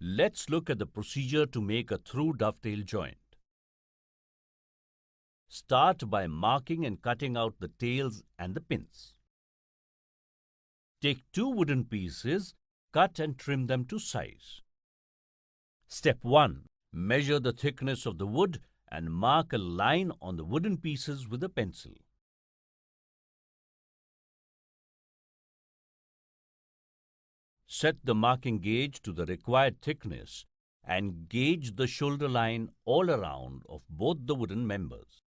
Let's look at the procedure to make a through dovetail joint. Start by marking and cutting out the tails and the pins. Take two wooden pieces, cut and trim them to size. Step 1. Measure the thickness of the wood and mark a line on the wooden pieces with a pencil. Set the marking gauge to the required thickness and gauge the shoulder line all around of both the wooden members.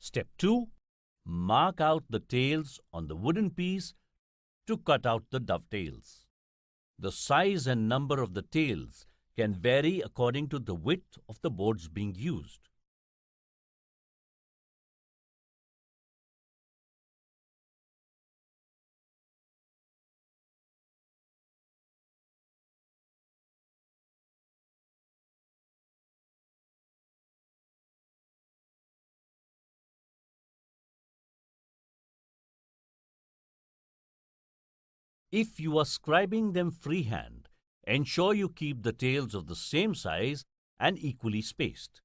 Step 2. Mark out the tails on the wooden piece to cut out the dovetails. The size and number of the tails can vary according to the width of the boards being used. If you are scribing them freehand, ensure you keep the tails of the same size and equally spaced.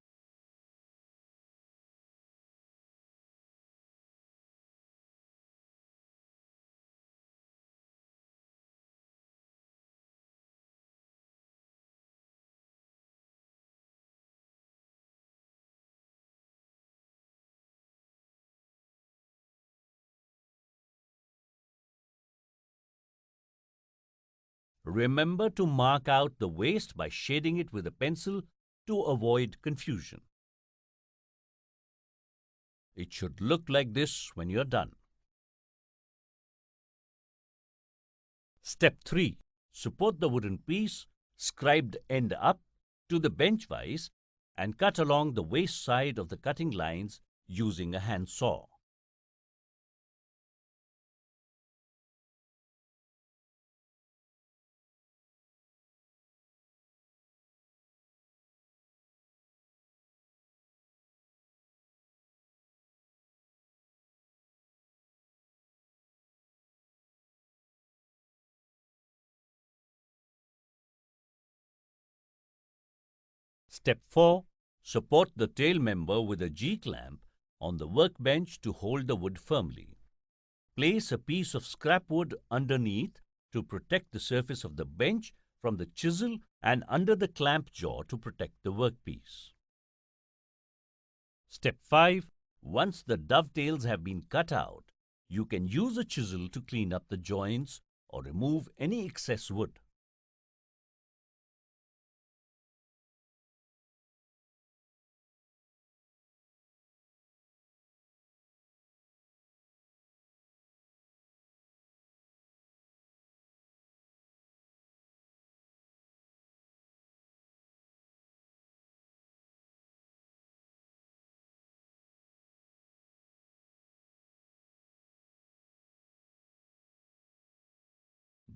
Remember to mark out the waist by shading it with a pencil to avoid confusion. It should look like this when you're done. Step 3. Support the wooden piece, scribed end up, to the bench vise and cut along the waist side of the cutting lines using a hand saw. Step 4. Support the tail member with a G-clamp on the workbench to hold the wood firmly. Place a piece of scrap wood underneath to protect the surface of the bench from the chisel and under the clamp jaw to protect the workpiece. Step 5. Once the dovetails have been cut out, you can use a chisel to clean up the joints or remove any excess wood.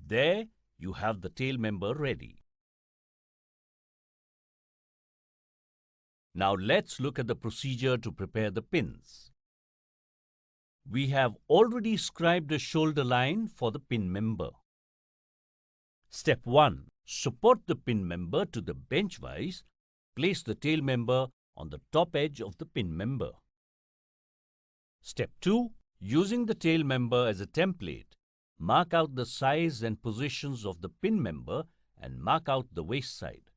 There you have the tail member ready. Now let's look at the procedure to prepare the pins. We have already scribed a shoulder line for the pin member. Step 1. Support the pin member to the bench vise. Place the tail member on the top edge of the pin member. Step 2. Using the tail member as a template, mark out the size and positions of the pin member and mark out the waist side.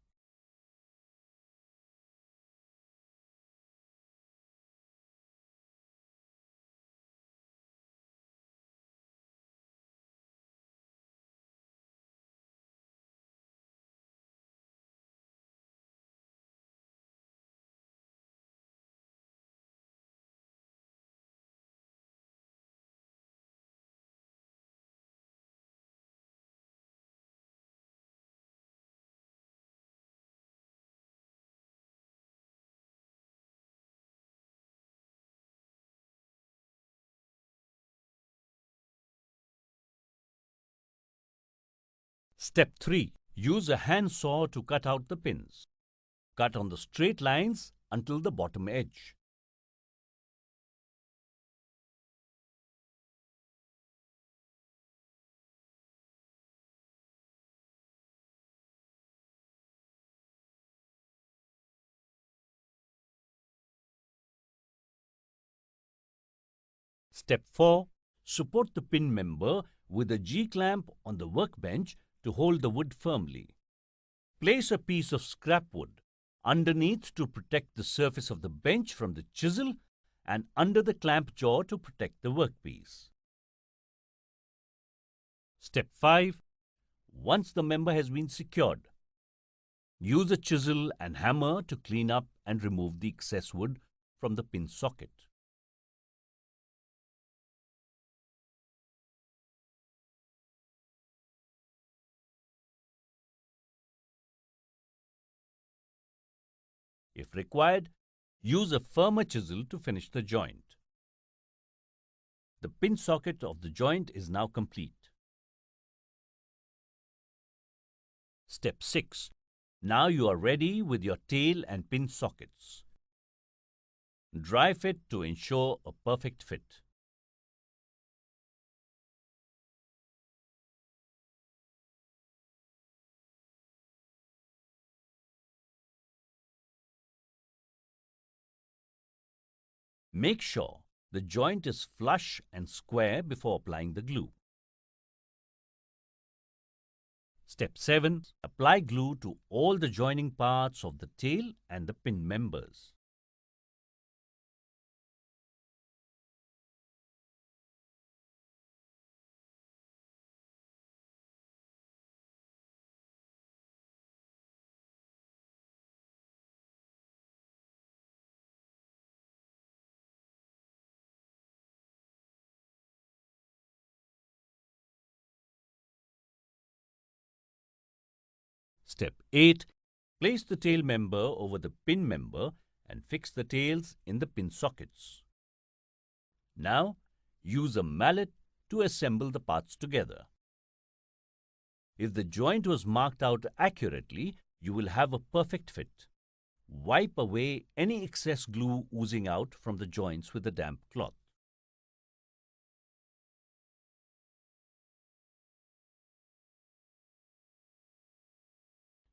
Step 3. Use a handsaw to cut out the pins. Cut on the straight lines until the bottom edge. Step 4. Support the pin member with a G-clamp on the workbench to hold the wood firmly. Place a piece of scrap wood underneath to protect the surface of the bench from the chisel and under the clamp jaw to protect the workpiece. Step 5. Once the member has been secured, use a chisel and hammer to clean up and remove the excess wood from the pin socket. If required, use a firmer chisel to finish the joint. The pin socket of the joint is now complete. Step 6. Now you are ready with your tail and pin sockets. Dry fit to ensure a perfect fit. Make sure the joint is flush and square before applying the glue. Step 7. Apply glue to all the joining parts of the tail and the pin members. Step 8. Place the tail member over the pin member and fix the tails in the pin sockets. Now, use a mallet to assemble the parts together. If the joint was marked out accurately, you will have a perfect fit. Wipe away any excess glue oozing out from the joints with a damp cloth.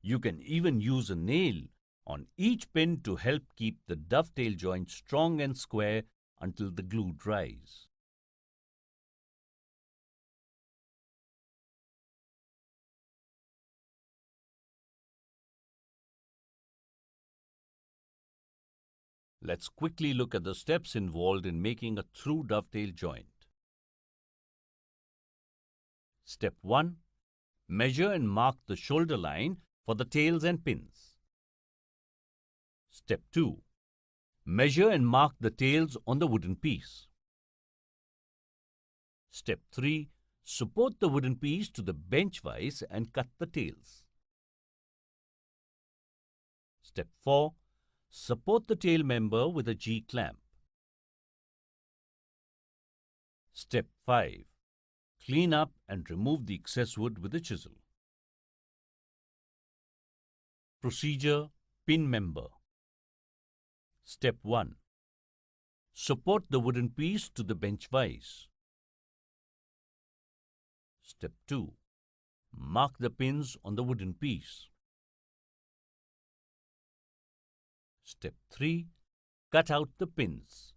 You can even use a nail on each pin to help keep the dovetail joint strong and square until the glue dries. Let's quickly look at the steps involved in making a through dovetail joint. Step 1. Measure and mark the shoulder line for the tails and pins. Step 2. Measure and mark the tails on the wooden piece. Step 3. Support the wooden piece to the bench vise and cut the tails. Step 4. Support the tail member with a G-clamp. Step 5. Clean up and remove the excess wood with a chisel. Procedure: Pin member. Step 1. Support the wooden piece to the bench vise. Step 2. Mark the pins on the wooden piece. Step 3. Cut out the pins.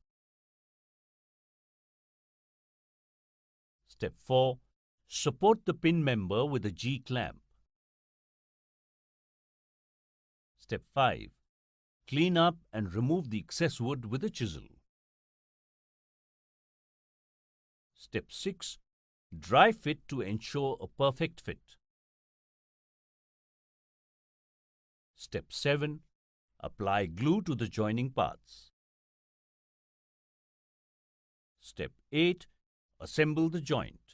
Step 4. Support the pin member with a G-clamp. Step 5. Clean up and remove the excess wood with a chisel. Step 6. Dry fit to ensure a perfect fit. Step 7. Apply glue to the joining parts. Step 8. Assemble the joint.